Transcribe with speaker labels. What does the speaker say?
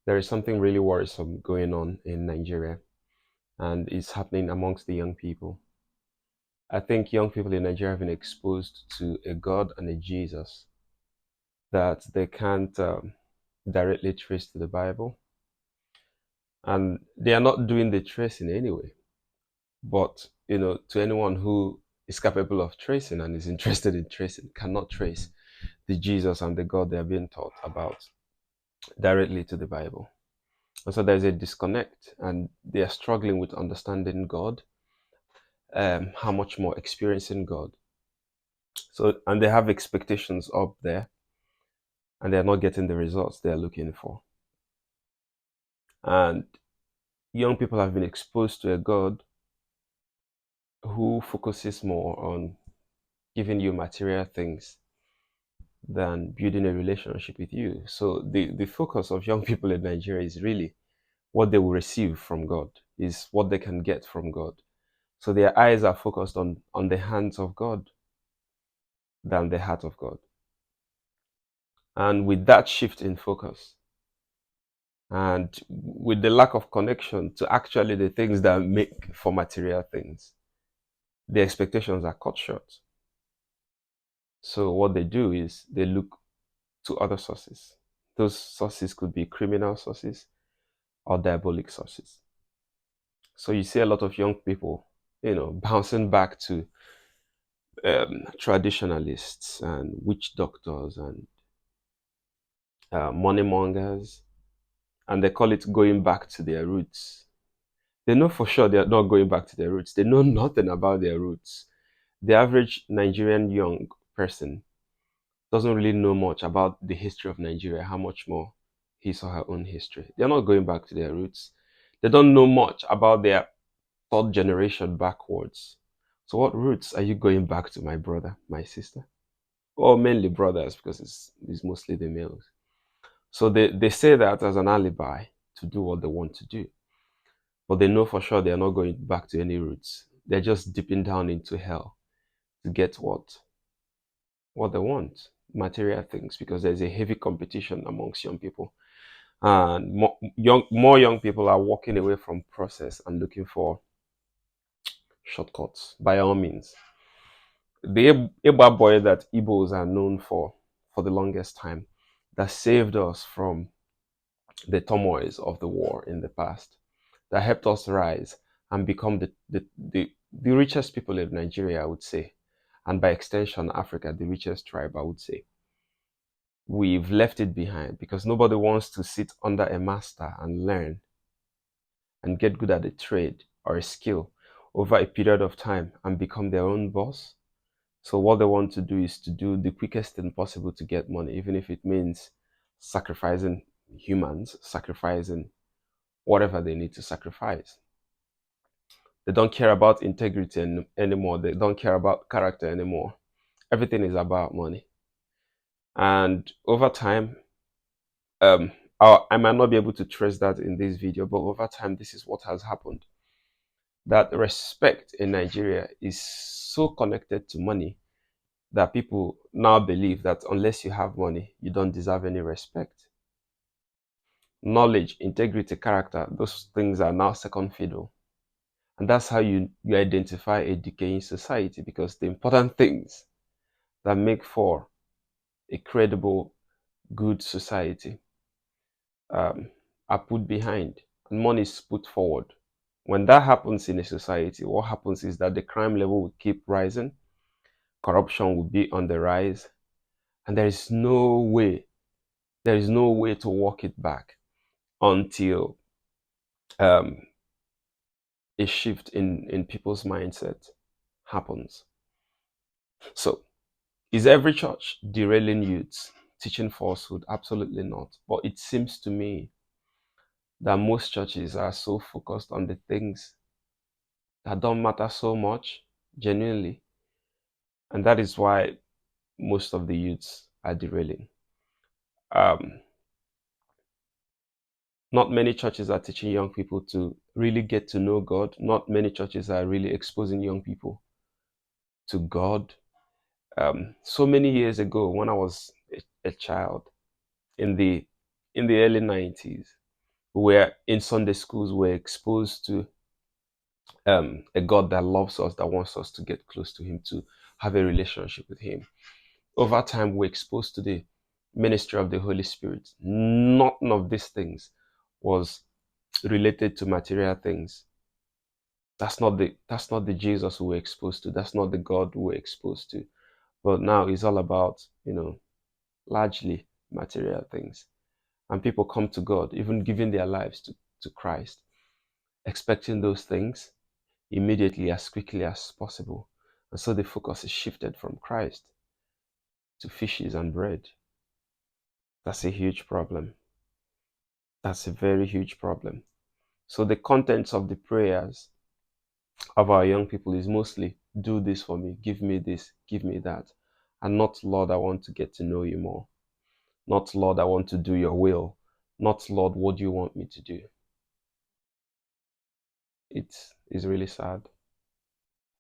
Speaker 1: There is something really worrisome going on in Nigeria, and it's happening amongst the young people. I think young people in Nigeria have been exposed to a God and a Jesus that they can't directly trace to the Bible, and they are not doing the tracing anyway. But to anyone who is capable of tracing and is interested in tracing, cannot trace the Jesus and the God they are being taught about directly to the Bible. And so there's a disconnect, and they are struggling with understanding God, how much more experiencing God. So, and they have expectations up there, and they're not getting the results they're looking for. And young people have been exposed to a God who focuses more on giving you material things than building a relationship with you. So the focus of young people in Nigeria is really what they will receive from God, is what they can get from God. So their eyes are focused on the hands of God than the heart of God. And with that shift in focus, and with the lack of connection to actually the things that make for material things, the expectations are cut short. So what they do is they look to other sources. Those sources could be criminal sources or diabolic sources. So you see a lot of young people, bouncing back to traditionalists and witch doctors and money mongers, and they call it going back to their roots. They know for sure they are not going back to their roots. They know nothing about their roots. The average Nigerian young person doesn't really know much about the history of Nigeria, how much more his or her own history. They're not going back to their roots. They don't know much about their third generation backwards. So what roots are you going back to, my brother, my sister? Well, mainly brothers, because it's mostly the males. So they say that as an alibi to do what they want to do. But they know for sure they are not going back to any roots. They're just dipping down into hell to get what they want, material things, because there's a heavy competition amongst young people. And more young people are walking away from process and looking for shortcuts by all means. The Eba boy that Igbos are known for the longest time, that saved us from the turmoils of the war in the past, that helped us rise and become the richest people in Nigeria, I would say, and by extension, Africa, the richest tribe, I would say. We've left it behind because nobody wants to sit under a master and learn and get good at a trade or a skill over a period of time and become their own boss. So what they want to do is to do the quickest thing possible to get money, even if it means sacrificing humans, sacrificing whatever they need to sacrifice. They don't care about integrity anymore. They don't care about character anymore. Everything is about money. And over time, um, I might not be able to trace that in this video, but over time, this is what has happened. That respect in Nigeria is so connected to money that people now believe that unless you have money, you don't deserve any respect. Knowledge, integrity, character, those things are now second fiddle. And that's how you identify a decaying society, because the important things that make for a credible, good society um, are put behind and money is put forward. When that happens in a society, what happens is that the crime level will keep rising, corruption will be on the rise, and there is no way to walk it back until um, a shift in people's mindset happens. So, is every church derailing youths, teaching falsehood? Absolutely not. But it seems to me that most churches are so focused on the things that don't matter so much, genuinely. And that is why most of the youths are derailing. Um, not many churches are teaching young people to really get to know God. Not many churches are really exposing young people to God. So many years ago, when I was a child in the early 90s, We're in Sunday schools, we're exposed to a God that loves us, that wants us to get close to Him, to have a relationship with Him. Over time, we're exposed to the ministry of the Holy Spirit. None of these things was related to material things. That's not the Jesus we were exposed to. That's not the God we were exposed to. But now it's all about, largely material things. And people come to God, even giving their lives to Christ, expecting those things immediately, as quickly as possible. And so the focus is shifted from Christ to fishes and bread. That's a huge problem. That's a very huge problem. So the contents of the prayers of our young people is mostly, do this for me, give me this, give me that. And not, Lord, I want to get to know you more. Not, Lord, I want to do your will. Not, Lord, what do you want me to do? It is really sad.